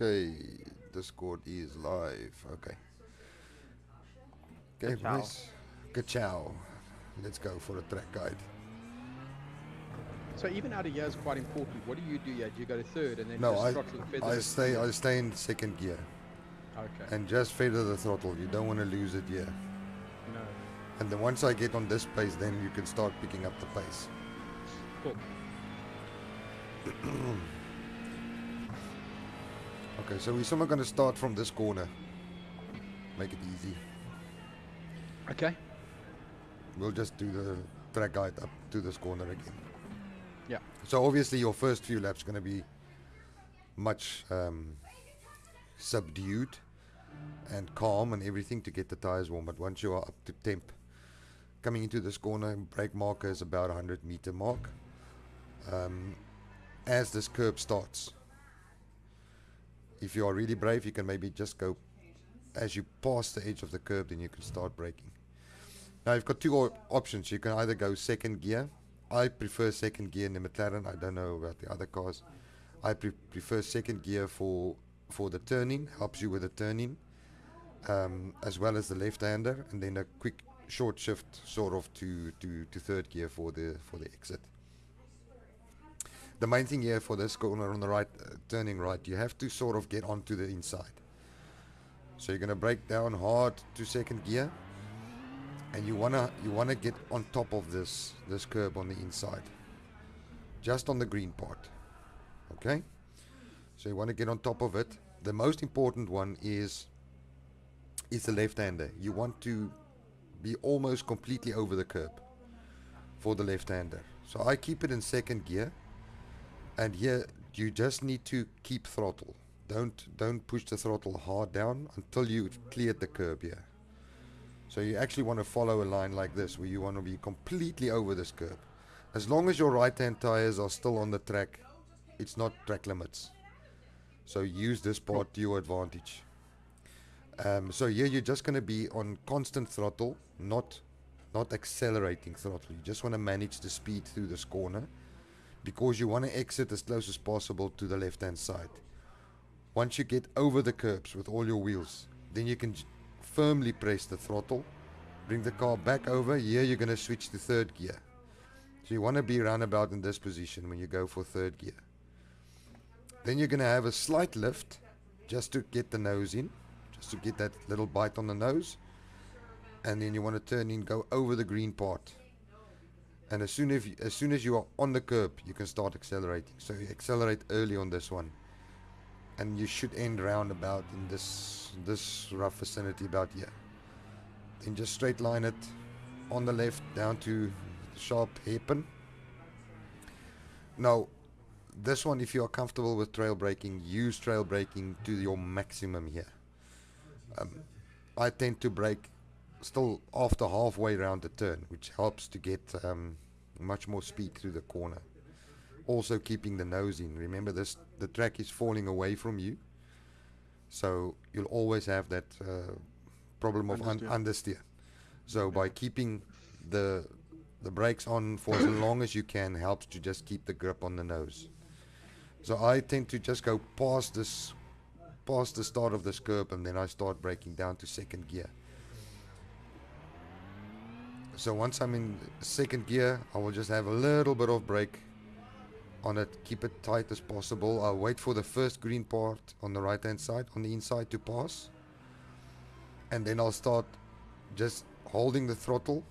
Okay, Discord is live. Okay. Okay, Ciao. boys. Ka-chow. Let's go for a track guide. So even out of gear is quite important. What do you do? Yeah, do you go to third and then No, just I throttle and feather I it stay through? I stay in second gear Okay. and just feather the throttle. You don't want to lose it here. No. And then once I get on this pace, then you can start picking up the pace. Cool. Okay, so we're somehow going to start from this corner. Make it easy. Okay. We'll just do the track guide up to this corner again. Yeah. So obviously your first few laps going to be much subdued and calm and everything to get the tires warm. But once you are up to temp, coming into this corner, brake marker is about 100-meter mark. As this curb starts, if you are really brave, you can maybe just go as you pass the edge of the curb, then you can start braking. Now you've got two options. You can either go second gear. I prefer second gear in the McLaren. I don't know about the other cars. I prefer second gear for the turning, helps you with the turning, as well as the left-hander, and then a quick short shift sort of to third gear for the exit. The main thing here for this corner on the right, turning right, you have to sort of get onto the inside. So you're going to brake down hard to second gear, and you wanna get on top of this curb on the inside, just on the green part. Okay, so you want to get on top of it. The most important one is the left-hander. You want to be almost completely over the curb for the left-hander. So I keep it in second gear, and here you just need to keep throttle. Don't push the throttle hard down until you've cleared the curb here. So you actually want to follow a line like this, where you want to be completely over this curb. As long as your right-hand tires are still on the track, it's not track limits. So use this Cool. part to your advantage. So here you're just going to be on constant throttle, not accelerating throttle. You just want to manage the speed through this corner, because you want to exit as close as possible to the left-hand side. Once you get over the curbs with all your wheels, then you can firmly press the throttle, bring the car back over. Here you're going to switch to third gear. So you want to be roundabout in this position when you go for third gear. Then you're going to have a slight lift just to get the nose in, just to get that little bite on the nose. And then you want to turn in, go over the green part. And as soon as you are on the curb, you can start accelerating. So you accelerate early on this one, and you should end roundabout in this rough vicinity about here. Then just straight line it on the left down to the sharp hairpin. Now, this one, if you are comfortable with trail braking, use trail braking to your maximum here. I tend to brake still after halfway around the turn, which helps to get much more speed through the corner. Also keeping the nose in. Remember, the track is falling away from you, so you'll always have that problem of understeer. So by keeping the brakes on for as long as you can helps to just keep the grip on the nose. So I tend to just go past the start of this curb, and then I start braking down to second gear. So once I'm in second gear, I will just have a little bit of brake on it, keep it tight as possible. I'll wait for the first green part on the right hand side, on the inside, to pass, and then I'll start just holding the throttle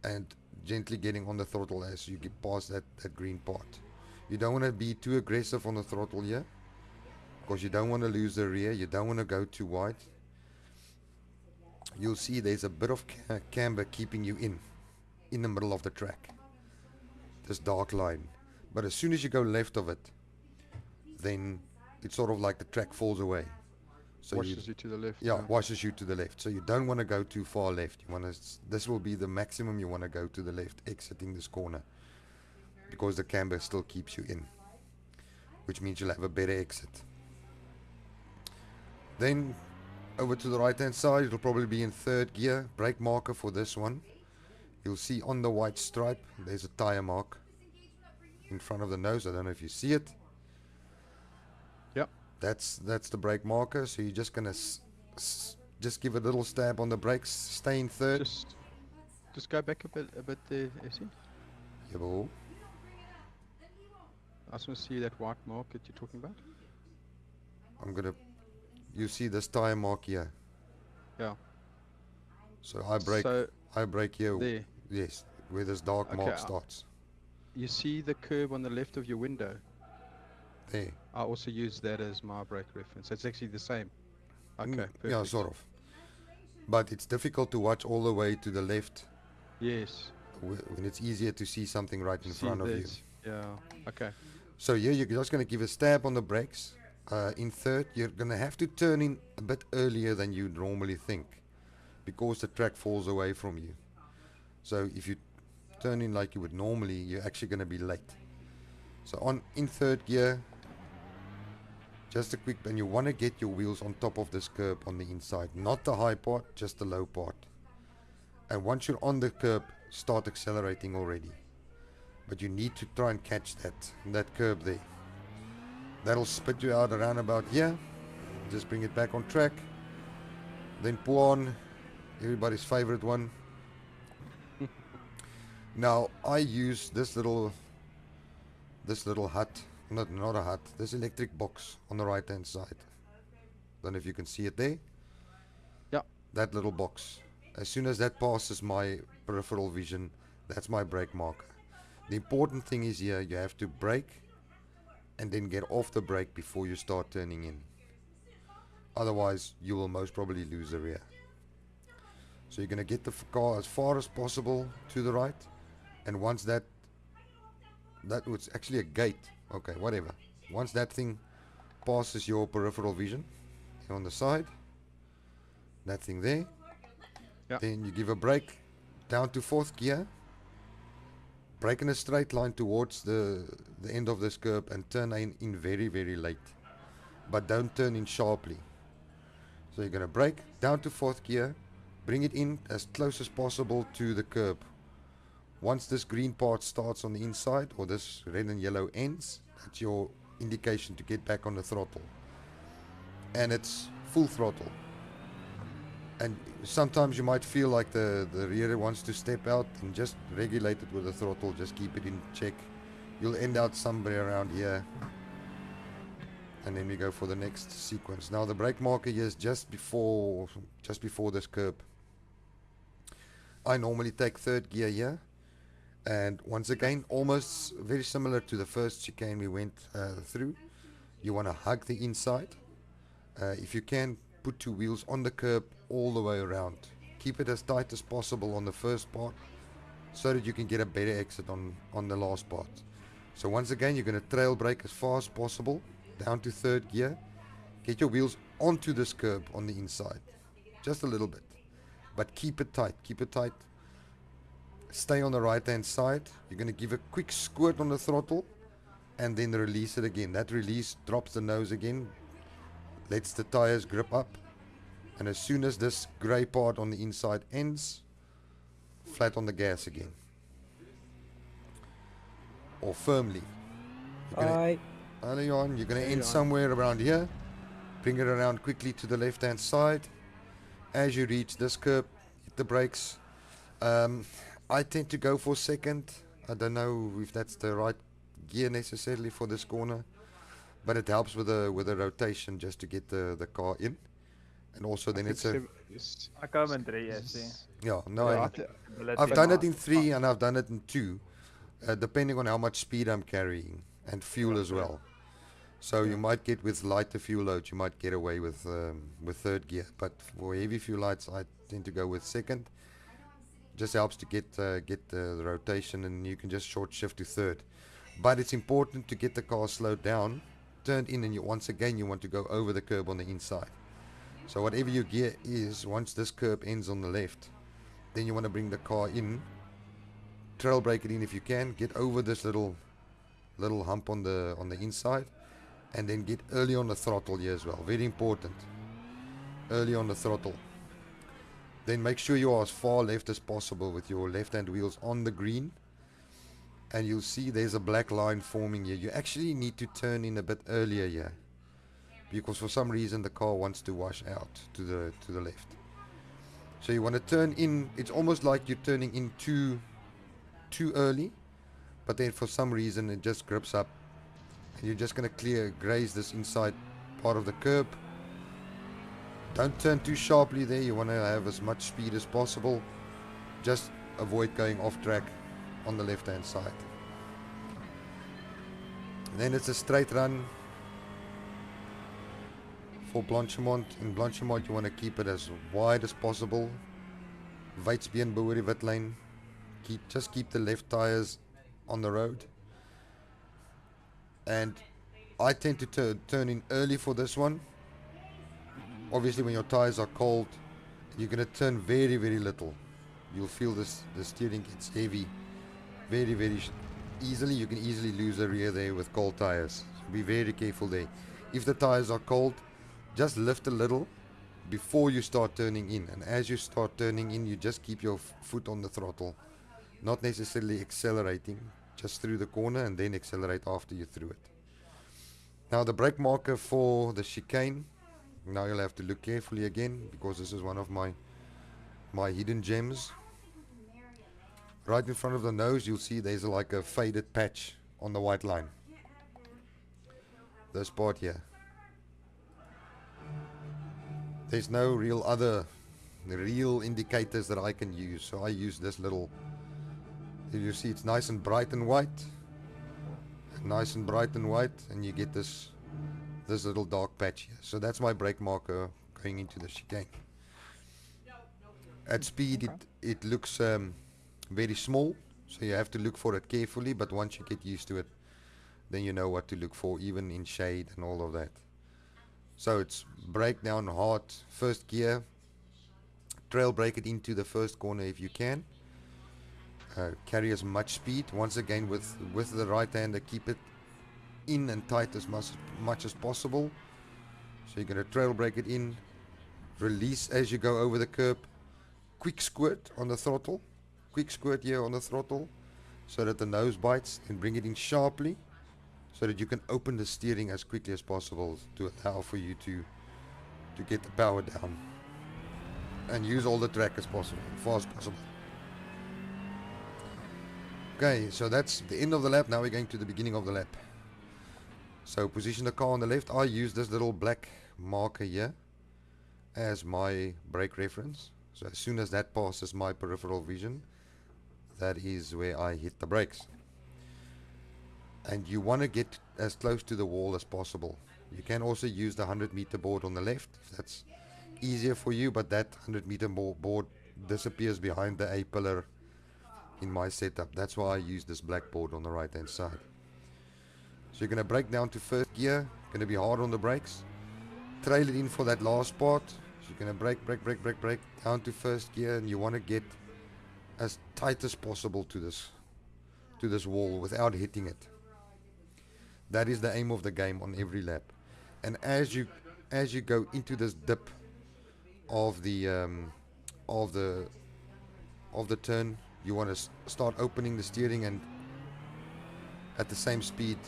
and gently getting on the throttle as you get past that green part. You don't want to be too aggressive on the throttle here, because you don't want to lose the rear, you don't want to go too wide. You'll see there's a bit of camber keeping you in the middle of the track, this dark line. But as soon as you go left of it, then it's sort of like the track falls away. So Washes you to the left. yeah, washes you to the left. So you don't want to go too far left. You want to. This will be the maximum you want to go to the left, exiting this corner, because the camber still keeps you in, which means you'll have a better exit. Then over to the right hand side, it'll probably be in third gear. Brake marker for this one. You'll see on the white stripe, there's a tire mark in front of the nose. I don't know if you see it. Yep. That's the brake marker. So you're just gonna just give a little stab on the brakes. Stay in third. Just go back a bit there, Essie. Jawel. I just want to see that white mark that you're talking about. I'm gonna. You see this tire mark here. Yeah. So I brake. So I brake here. there. Yes, where this dark Okay. mark starts. You see the curb on the left of your window. There. I also use that as my brake reference. It's actually the same. Okay, perfect. Yeah, sort of. But it's difficult to watch all the way to the left Yes. when it's easier to see something right in See front of you. this. Yeah. Okay. So here you're just going to give a stab on the brakes. In third, you're going to have to turn in a bit earlier than you normally think because the track falls away from you. So if you turn in like you would normally, you're actually going to be late. So in third gear, just a quick, and you want to get your wheels on top of this curb on the inside, not the high part, just the low part. And once you're on the curb, start accelerating already. But you need to try and catch that curb there. That'll spit you out around about here. Just bring it back on track. Then pull on, everybody's favorite one. Now I use this little hut, not a hut, this electric box on the right hand side. Don't know if you can see it there. Yeah. That little box. As soon as that passes my peripheral vision, that's my brake marker. The important thing is here, you have to brake and then get off the brake before you start turning in. Otherwise, you will most probably lose the rear. So you're going to get the car as far as possible to the right, and once that was actually a gate, okay, whatever. Once that thing passes your peripheral vision, here on the side, that thing there, then you give a brake down to fourth gear, brake in a straight line towards the end of this curb and turn in very, very late. But don't turn in sharply. So you're going to brake down to fourth gear, bring it in as close as possible to the curb. Once this green part starts on the inside, or this red and yellow ends, that's your indication to get back on the throttle. And it's full throttle. And sometimes you might feel like the rear wants to step out, and just regulate it with the throttle, just keep it in check. You'll end out somewhere around here. And then we go for the next sequence. Now the brake marker here is just before this curb. I normally take third gear here. And once again, almost very similar to the first chicane we went through. You want to hug the inside. If you can, put two wheels on the curb all the way around. Keep it as tight as possible on the first part so that you can get a better exit on the last part. So once again, you're going to trail brake as far as possible down to third gear. Get your wheels onto this curb on the inside. Just a little bit. But keep it tight. Keep it tight. Stay on the right hand side. You're going to give a quick squirt on the throttle and then release it again. That release drops the nose again, lets the tires grip up, and as soon as this grey part on the inside ends, flat on the gas again. Or firmly. Early on, you're going to end somewhere around here. Bring it around quickly to the left hand side. As you reach this curb, hit the brakes. I tend to go for second. I don't know if that's the right gear necessarily for this corner, but it helps with the rotation just to get the car in. And also then it's a... I come in 3, yes. Yeah, no, I've done it in 3 and I've done it in 2, depending on how much speed I'm carrying and fuel as well. So you might get with lighter fuel loads, you might get away with third gear, but for heavy fuel lights, I tend to go with second. Just helps to get the rotation, and you can just short shift to third. But it's important to get the car slowed down, turned in, and once again you want to go over the curb on the inside. So whatever your gear is, once this curb ends on the left, then you want to bring the car in, trail brake it in if you can, get over this little hump on the inside, and then get early on the throttle here as well. Very important. Early on the throttle. Then make sure you are as far left as possible with your left hand wheels on the green. And you'll see there's a black line forming here. You actually need to turn in a bit earlier here. because for some reason the car wants to wash out to the left. So you want to turn in. It's almost like you're turning in too early, but then for some reason it just grips up, and you're just going to graze this inside part of the curb. Don't turn too sharply there. You want to have as much speed as possible. Just avoid going off track on the left hand side. Then it's a straight run for Blanchimont. In Blanchimont you want to keep it as wide as possible. Weitsbeen behoor die wit lyn. Just keep the left tires on the road. And I tend to turn in early for this one. Obviously when your tires are cold, you're going to turn very, very little. You'll feel the steering gets heavy very, very easily. You can easily lose the rear there with cold tires. So be very careful there. If the tires are cold, just lift a little before you start turning in. And as you start turning in, you just keep your foot on the throttle. Not necessarily accelerating, just through the corner, and then accelerate after you're through it. Now the brake marker for the chicane. Now you'll have to look carefully again, because this is one of my hidden gems. Right in front of the nose, you'll see there's like a faded patch on the white line. This part here. There's no real indicators that I can use, so I use this little. You see it's nice and bright and white. Nice and bright and white, and you get this little dark patch here. So that's my brake marker going into the chicane. At speed, it looks very small, so you have to look for it carefully, but once you get used to it, then you know what to look for, even in shade and all of that. So it's brake down hard, first gear, trail brake it into the first corner if you can. Carry as much speed. Once again, with the right hander, keep it in and tight as much as possible. So you're going to trail brake it in, release as you go over the curb, quick squirt on the throttle, quick squirt here on the throttle, so that the nose bites, and bring it in sharply, so that you can open the steering as quickly as possible to allow for you to get the power down and use all the track as possible, fast as possible. Okay, so that's the end of the lap. Now we're going to the beginning of the lap. So position the car on the left. I use this little black marker here as my brake reference. So as soon as that passes my peripheral vision, that is where I hit the brakes. And you want to get as close to the wall as possible. You can also use the 100-meter board on the left if that's easier for you, but that 100-meter board disappears behind the A-pillar in my setup. That's why I use this black board on the right hand side. So you're going to brake down to first gear, going to be hard on the brakes, trail it in for that last part. So you're going to brake down to first gear, and you want to get as tight as possible to this wall without hitting it. That is the aim of the game on every lap. And as you go into this dip of the turn, you want to start opening the steering, and at the same speed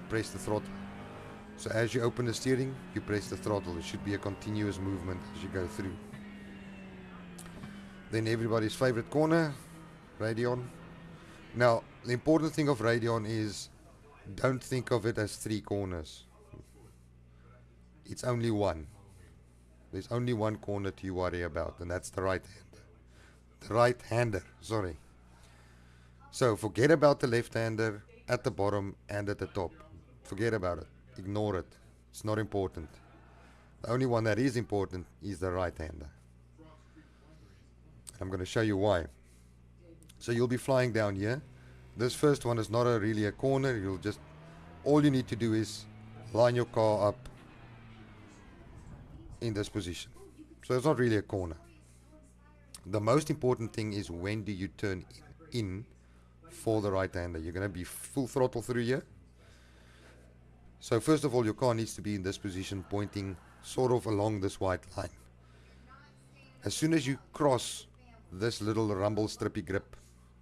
press the throttle. So as you open the steering, you press the throttle. It should be a continuous movement as you go through. Then everybody's favorite corner, Radeon. Now the important thing of Radeon is, don't think of it as 3 corners. It's only one. There's only one corner to worry about, and that's the right hander. The right hander, sorry. So forget about the left hander at the bottom and at the top. Forget about it. Ignore it. It's not important. The only one that is important is the right hander. I'm going to show you why. So you'll be flying down here. This first one is not really a corner. All you need to do is line your car up in this position. So it's not really a corner. The most important thing is, when do you turn in for the right hander? You're going to be full throttle through here. So first of all, your car needs to be in this position, pointing sort of along this white line. As soon as you cross this little rumble strippy grip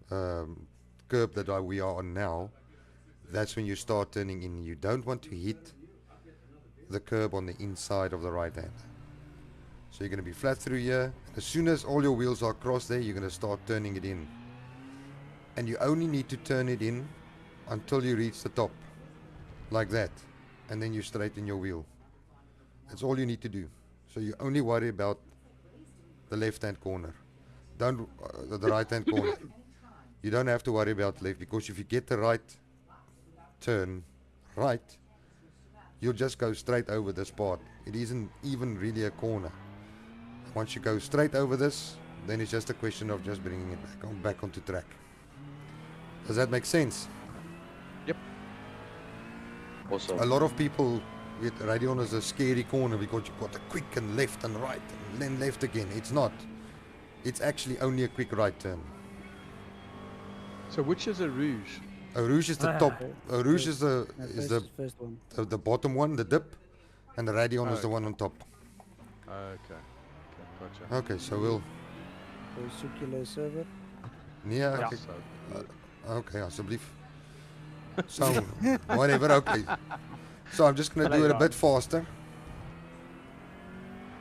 curb that we are on now, that's when you start turning in. You don't want to hit the curb on the inside of the right hand. So you're going to be flat through here. As soon as all your wheels are across there, you're going to start turning it in. And you only need to turn it in until you reach the top. Like that. And then you straighten your wheel. That's all you need to do. So you only worry about the left hand corner. Don't the right hand corner. You don't have to worry about left, because if you get the right turn right, you'll just go straight over this part. It isn't even really a corner. Once you go straight over this, then it's just a question of just bringing it back onto track. Does that make sense? Yep. Awesome. A lot of people with Radeon as a scary corner because you've got a quick and left and right and then left again. It's not. It's actually only a quick right turn. So which is a rouge? A rouge is the top. A rouge is the First one. the bottom one, the dip, and the Radeon is the one on top. Okay. Gotcha. Okay, so we'll. Circular server. Yeah. Ja. Okay. So, Okay, alsjeblieft. So, whatever, okay. So I'm just going to do it a bit faster.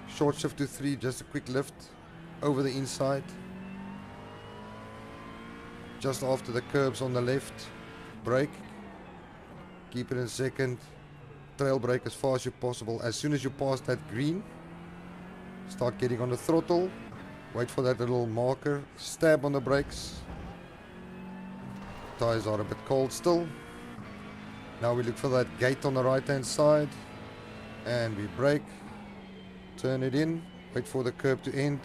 Short shift to 3, just a quick lift over the inside. Just after the curbs on the left. Brake. Keep it in second. Trail brake as far as possible. As soon as you pass that green, start getting on the throttle. Wait for that little marker. Stab on the brakes. Tires are a bit cold still. Now we look for that gate on the right hand side. And we brake. Turn it in. Wait for the curb to end.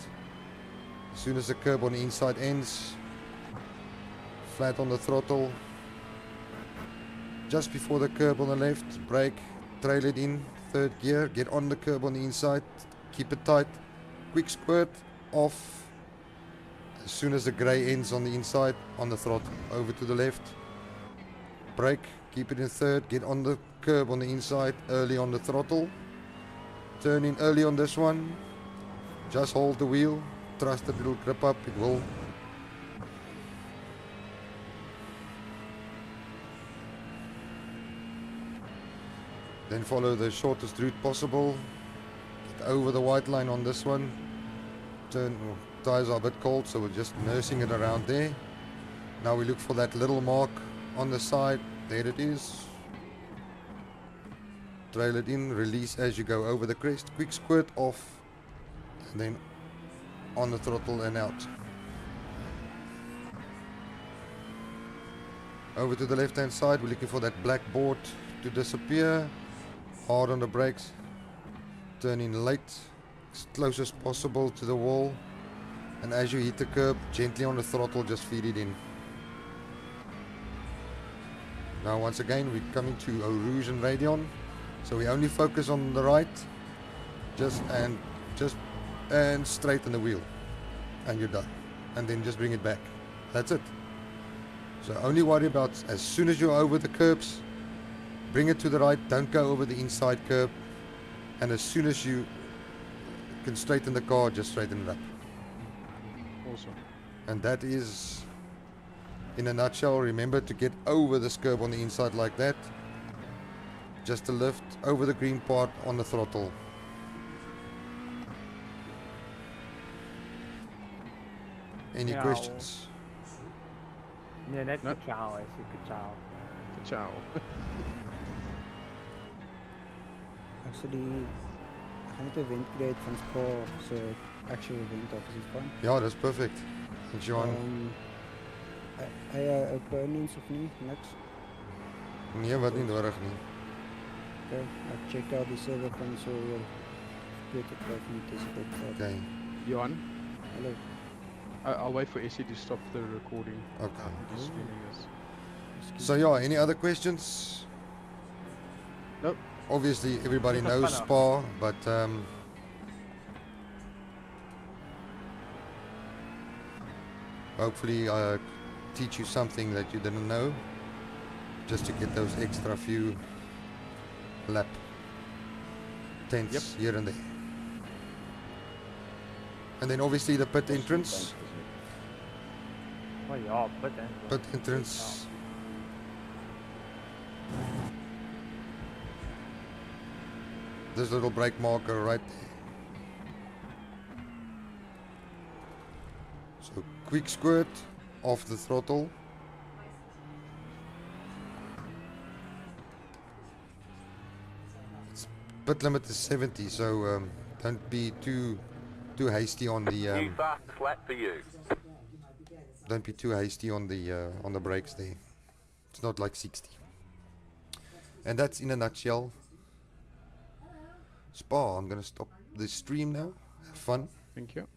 As soon as the curb on the inside ends, flat on the throttle. Just before the curb on the left, brake. Trail it in. Third gear. Get on the curb on the inside. Keep it tight. Quick squirt. Off. As soon as the grey ends on the inside, on the throttle, over to the left. Brake, keep it in third, get on the curb on the inside, early on the throttle. Turn in early on this one. Just hold the wheel, trust that it'll grip up, it will. Then follow the shortest route possible. Get over the white line on this one. Turn. Tires are a bit cold, so we're just nursing it around there. Now we look for that little mark on the side. There it is. Trail it in, release as you go over the crest. Quick squirt off, and then on the throttle and out. Over to the left hand side, we're looking for that black board to disappear. Hard on the brakes. Turn in late, as close as possible to the wall. And as you hit the curb, gently on the throttle, just feed it in. Now once again, we're coming to a Rouge and Radeon. So we only focus on the right. Just straighten the wheel. And you're done. And then just bring it back. That's it. So only worry about as soon as you're over the curbs, bring it to the right, don't go over the inside curb. And as soon as you can straighten the car, just straighten it up. awesome. And that is, in a nutshell, remember to get over this curb on the inside like that. Just a lift over the green part on the throttle. Any Ja, questions? Nee, net Nee. ciao, ciao. Ciao. Actually, I gaan net 'n event create van Spa, so actual event of is fun. Ja, dat is perfect. Thanks, Johan. Opponents of nie, niks. Nee, wat nie nodig nie. Okay, ek check out die server van so weet ek wat nie dis dit. Okay, Johan, Hallo. I'll wait for Essie to stop the recording. okay. Just streaming this. So yeah, any other questions? Nope. Obviously, everybody That's knows fun, Spa, but hopefully I teach you something that you didn't know, just to get those extra few lap tenths here and there. And then obviously the pit entrance. Oh ja, pit entrance. Pit entrance. this little brake marker right there. So quick squirt off the throttle. Pit limit is 70, so don't be too hasty on the New fastest lap for you. don't be too hasty on the brakes there. It's not like 60. And that's in a nutshell Spa. I'm gonna stop the stream now. Have fun. Thank you.